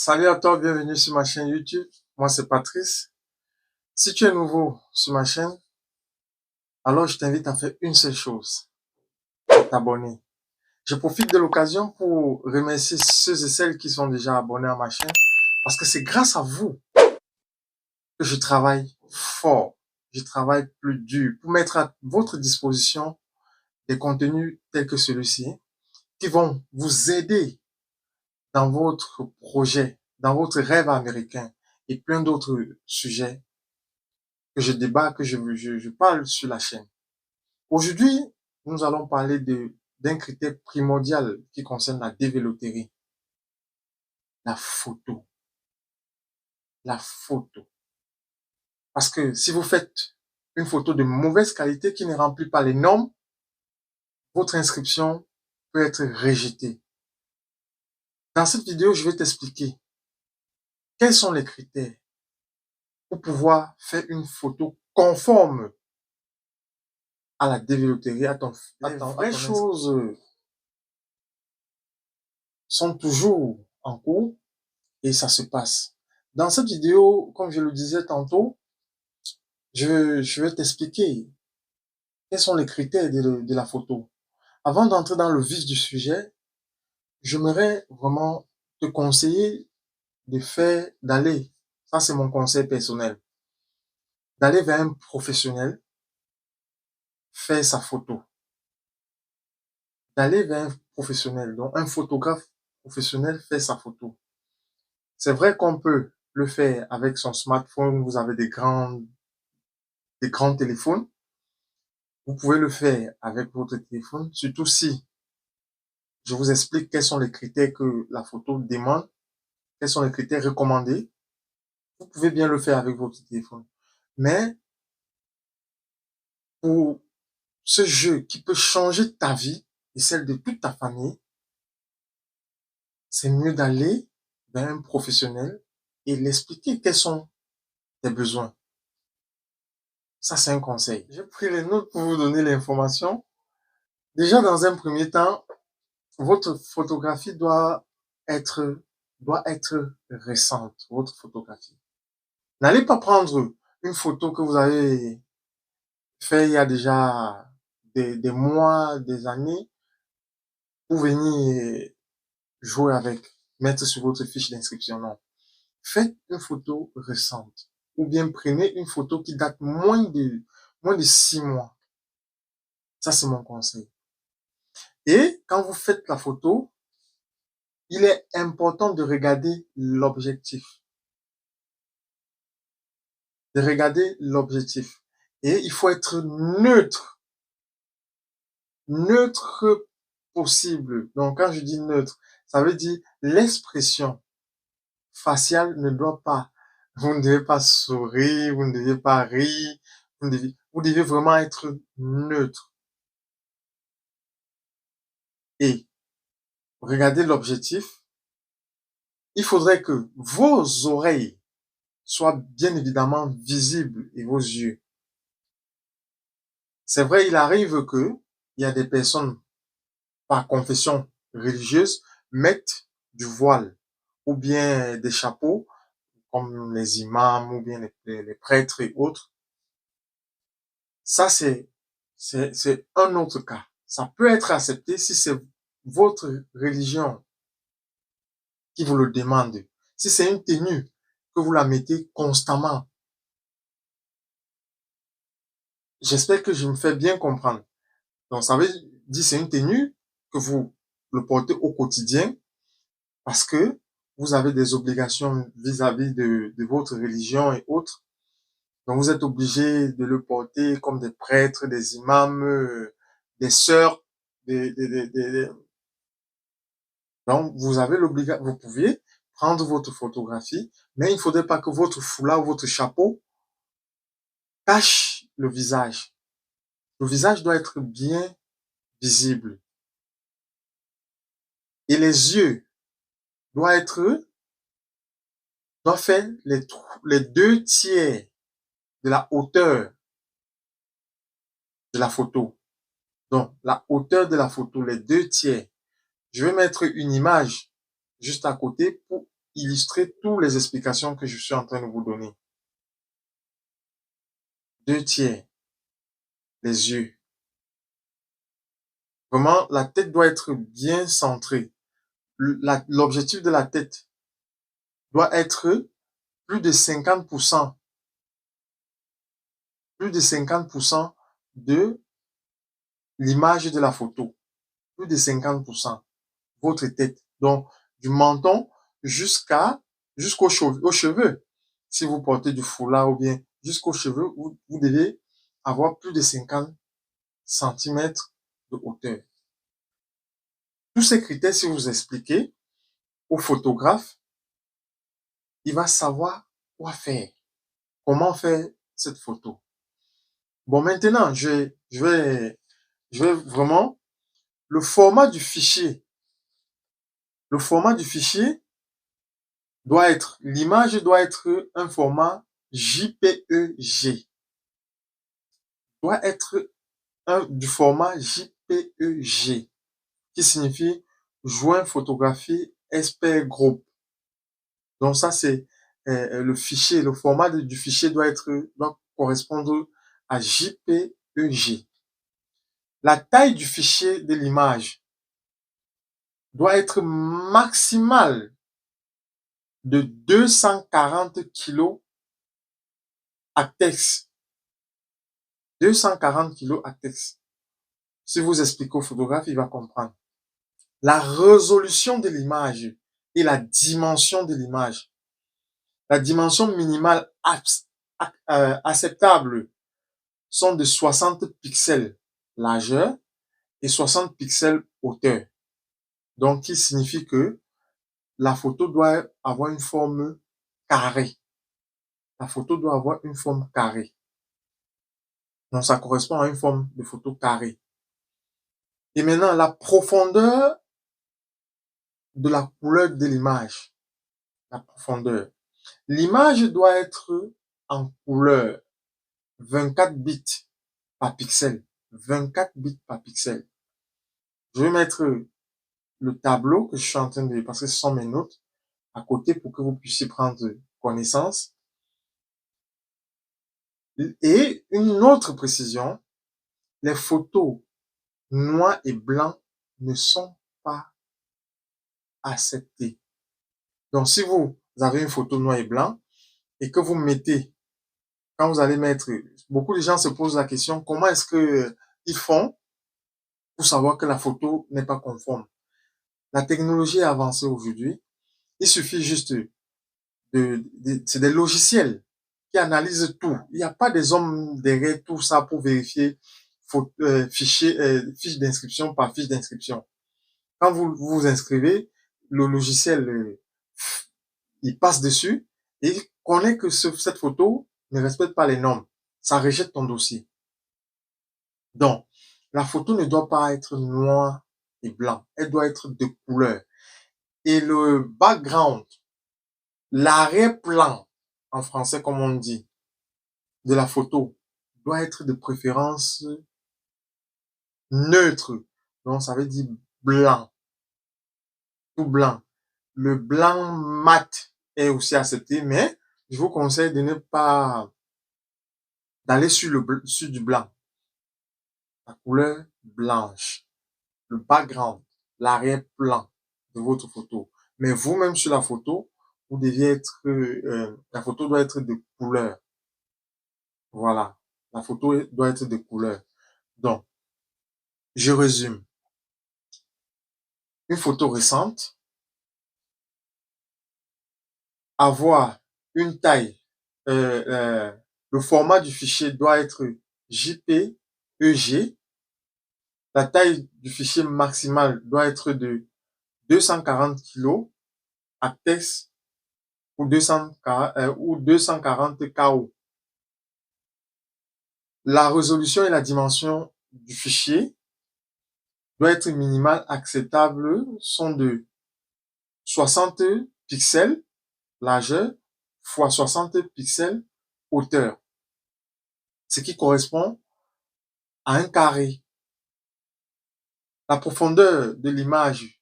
Salut à toi, bienvenue sur ma chaîne YouTube. Moi, c'est Patrice. Si tu es nouveau sur ma chaîne, alors je t'invite à faire une seule chose, t'abonner. Je profite de l'occasion pour remercier ceux et celles qui sont déjà abonnés à ma chaîne parce que c'est grâce à vous que je travaille fort, je travaille plus dur pour mettre à votre disposition des contenus tels que celui-ci qui vont vous aider dans votre projet, dans votre rêve américain et plein d'autres sujets que je débat, que je parle sur la chaîne. Aujourd'hui, nous allons parler d'un critère primordial qui concerne la dévéloterie, la photo. La photo. Parce que si vous faites une photo de mauvaise qualité qui ne remplit pas les normes, votre inscription peut être rejetée. Dans cette vidéo, je vais t'expliquer quels sont les critères pour pouvoir faire une photo conforme à la dévéloterie, les vraies choses sont toujours en cours et ça se passe. Dans cette vidéo, comme je le disais tantôt, je vais t'expliquer quels sont les critères de la photo. Avant d'entrer dans le vif du sujet, j'aimerais vraiment te conseiller d'aller, ça c'est mon conseil personnel, d'aller vers un professionnel, faire sa photo. D'aller vers un professionnel, donc un photographe professionnel, faire sa photo. C'est vrai qu'on peut le faire avec son smartphone, vous avez des grands téléphones. Vous pouvez le faire avec votre téléphone, surtout si je vous explique quels sont les critères que la photo demande, quels sont les critères recommandés. Vous pouvez bien le faire avec votre téléphone. Mais pour ce jeu qui peut changer ta vie et celle de toute ta famille, c'est mieux d'aller vers un professionnel et l'expliquer quels sont tes besoins. Ça, c'est un conseil. J'ai pris les notes pour vous donner l'information. Déjà, dans un premier temps, votre photographie être, doit être récente, votre photographie. N'allez pas prendre une photo que vous avez fait il y a déjà des mois, des années, pour venir jouer avec, mettre sur votre fiche d'inscription. Non. Faites une photo récente. Ou bien prenez une photo qui date moins de 6 mois. Ça, c'est mon conseil. Et quand vous faites la photo, il est important de regarder l'objectif. De regarder l'objectif. Et il faut être neutre. Neutre possible. Donc, quand je dis neutre, ça veut dire l'expression faciale ne doit pas, vous ne devez pas sourire, vous ne devez pas rire, vous devez vraiment être neutre. Et regardez l'objectif. Il faudrait que vos oreilles soient bien évidemment visibles et vos yeux. C'est vrai, il arrive que il y a des personnes par confession religieuse mettent du voile ou bien des chapeaux comme les imams ou bien les prêtres et autres. Ça, c'est un autre cas. Ça peut être accepté si c'est votre religion qui vous le demande. Si c'est une tenue que vous la mettez constamment. J'espère que je me fais bien comprendre. Donc, ça veut dire c'est une tenue que vous le portez au quotidien parce que vous avez des obligations vis-à-vis de votre religion et autres. Donc, vous êtes obligé de le porter comme des prêtres, des imams, des sœurs. Donc, vous pouvez prendre votre photographie, mais il ne faudrait pas que votre foulard ou votre chapeau cache le visage. Le visage doit être bien visible. Et les yeux doivent faire les 2 tiers de la hauteur de la photo. Donc, la hauteur de la photo, les 2 tiers. Je vais mettre une image juste à côté pour illustrer toutes les explications que je suis en train de vous donner. 2/3, les yeux. Vraiment, la tête doit être bien centrée. L'objectif de la tête doit être plus de 50%, plus de 50% de l'image de la photo. Plus de 50%. Votre tête. Donc, du menton jusqu'aux cheveux. Si vous portez du foulard ou bien jusqu'aux cheveux, vous devez avoir plus de 50 centimètres de hauteur. Tous ces critères, si vous expliquez au photographe, il va savoir quoi faire, comment faire cette photo. Bon, maintenant, je vais vraiment, le format du fichier l'image doit être un format JPEG. Doit être du format JPEG, qui signifie Joint Photographie Expert Group. Donc ça, c'est le fichier, le format du fichier doit correspondre à JPEG. La taille du fichier de l'image doit être maximale de 240 kg ACTEX. 240 kg ACTEX. Si vous expliquez au photographe, il va comprendre. La résolution de l'image et la dimension de l'image. La dimension minimale acceptable sont de 60 pixels largeur et 60 pixels hauteur. Donc, qui signifie que la photo doit avoir une forme carrée. La photo doit avoir une forme carrée. Donc, ça correspond à une forme de photo carrée. Et maintenant, la profondeur de la couleur de l'image. La profondeur. L'image doit être en couleur 24 bits par pixel. 24 bits par pixel. Je vais mettre le tableau que je suis en train de, parce que ce sont mes notes, à côté pour que vous puissiez prendre connaissance. Et une autre précision, les photos noir et blanc ne sont pas acceptées. Donc, si vous avez une photo noir et blanc et que vous mettez, quand vous allez mettre, beaucoup de gens se posent la question, comment est-ce que ils font pour savoir que la photo n'est pas conforme? La technologie est avancée aujourd'hui. Il suffit juste c'est des logiciels qui analysent tout. Il n'y a pas des hommes derrière tout ça pour vérifier fiche d'inscription par fiche d'inscription. Quand vous vous inscrivez, le logiciel, il passe dessus et il connaît que cette photo ne respecte pas les normes. Ça rejette ton dossier. Donc, la photo ne doit pas être noire et blanc. Elle doit être de couleur. Et le background, l'arrière-plan, en français comme on dit, de la photo, doit être de préférence neutre. Donc, ça veut dire blanc. Tout blanc. Le blanc mat est aussi accepté, mais je vous conseille de ne pas d'aller sur du blanc. La couleur blanche. Le background, l'arrière-plan de votre photo. Mais vous-même sur la photo, vous deviez être, la photo doit être de couleur. Voilà. La photo doit être de couleur. Donc, je résume. Une photo récente, avoir une taille, le format du fichier doit être JPEG. La taille du fichier maximal doit être de 240 kg ACTEX ou 240 KO. La résolution et la dimension du fichier doit être minimale acceptable sont de 60 pixels largeur fois 60 pixels hauteur, ce qui correspond à un carré. La profondeur de l'image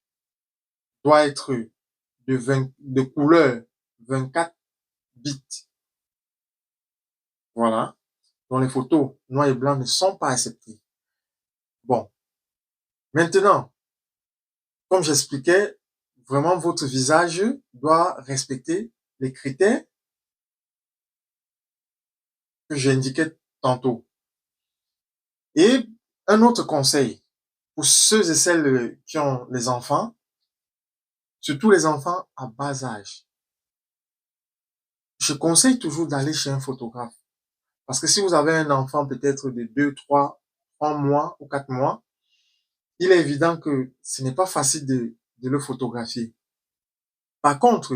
doit être de couleur 24 bits. Voilà. Donc les photos noir et blanc ne sont pas acceptées. Bon. Maintenant, comme j'expliquais, vraiment votre visage doit respecter les critères que j'indiquais tantôt. Et un autre conseil pour ceux et celles qui ont les enfants, surtout les enfants à bas âge. Je conseille toujours d'aller chez un photographe. Parce que si vous avez un enfant peut-être de 2, 3 mois ou 4 mois, il est évident que ce n'est pas facile de le photographier. Par contre,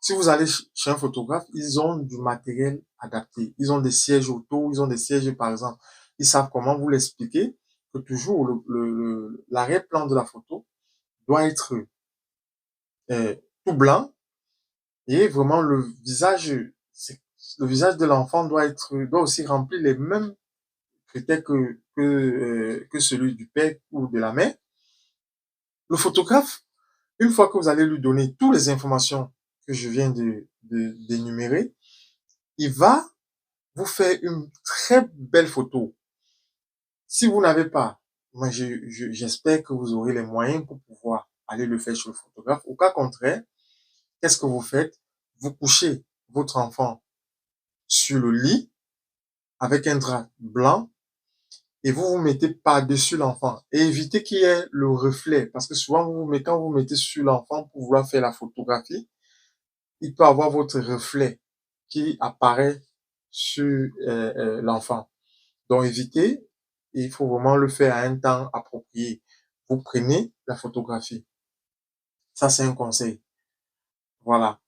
si vous allez chez un photographe, ils ont du matériel adapté. Ils ont des sièges auto, ils ont des sièges par exemple. Ils savent comment vous l'expliquer, que toujours l'arrière-plan de la photo doit être tout blanc et vraiment le visage de l'enfant doit aussi remplir les mêmes critères que celui du père ou de la mère. Le photographe, une fois que vous allez lui donner toutes les informations que je viens d'énumérer, il va vous faire une très belle photo. Si vous n'avez pas, moi j'espère que vous aurez les moyens pour pouvoir aller le faire chez le photographe. Au cas contraire, qu'est-ce que vous faites? Vous couchez votre enfant sur le lit avec un drap blanc et vous vous mettez par-dessus l'enfant et évitez qu'il y ait le reflet parce que souvent quand vous mettez sur l'enfant pour vouloir faire la photographie, il peut avoir votre reflet qui apparaît sur l'enfant. Donc évitez, il faut vraiment le faire à un temps approprié. Vous prenez la photographie. Ça, c'est un conseil. Voilà.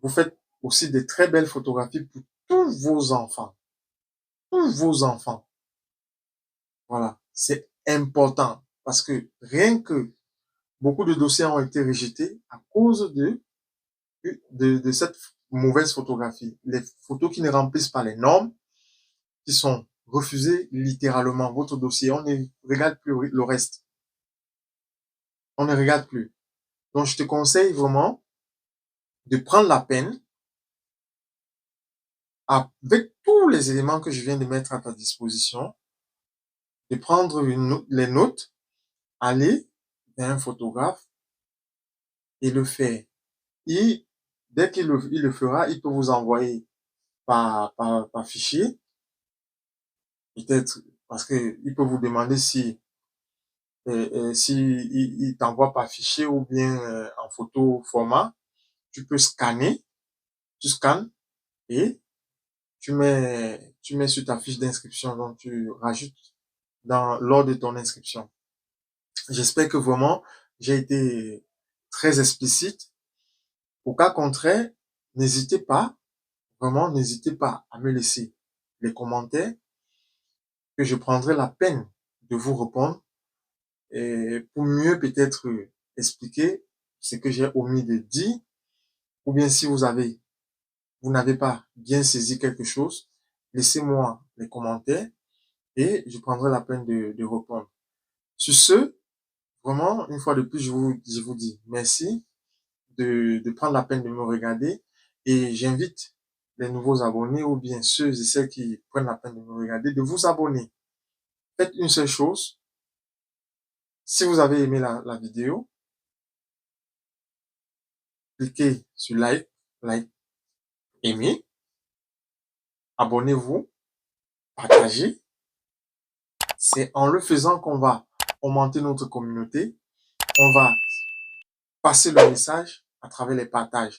Vous faites aussi de très belles photographies pour tous vos enfants. Tous vos enfants. Voilà. C'est important parce que rien que beaucoup de dossiers ont été rejetés à cause de cette mauvaise photographie. Les photos qui ne remplissent pas les normes, qui sont refusées littéralement. Votre dossier, on ne regarde plus le reste. On ne regarde plus. Donc, je te conseille vraiment de prendre la peine, avec tous les éléments que je viens de mettre à ta disposition, de prendre les notes, aller vers un photographe et le faire. Et dès qu'il le fera, il peut vous envoyer par fichier, peut-être parce que il peut vous demander si il t'envoie par fichier ou bien en photo format. Tu peux scanner, tu scannes et tu mets sur ta fiche d'inscription, donc tu rajoutes lors de ton inscription. J'espère que vraiment j'ai été très explicite. Au cas contraire, n'hésitez pas, vraiment n'hésitez pas à me laisser les commentaires que je prendrai la peine de vous répondre et pour mieux peut-être expliquer ce que j'ai omis de dire ou bien si vous n'avez pas bien saisi quelque chose, laissez-moi les commentaires et je prendrai la peine de répondre. Sur ce, vraiment, une fois de plus, je vous dis merci de prendre la peine de me regarder et j'invite les nouveaux abonnés ou bien ceux et celles qui prennent la peine de me regarder de vous abonner. Faites une seule chose. Si vous avez aimé la vidéo, cliquez sur like, aimez, abonnez-vous, partagez. C'est en le faisant qu'on va augmenter notre communauté. On va passer le message à travers les partages.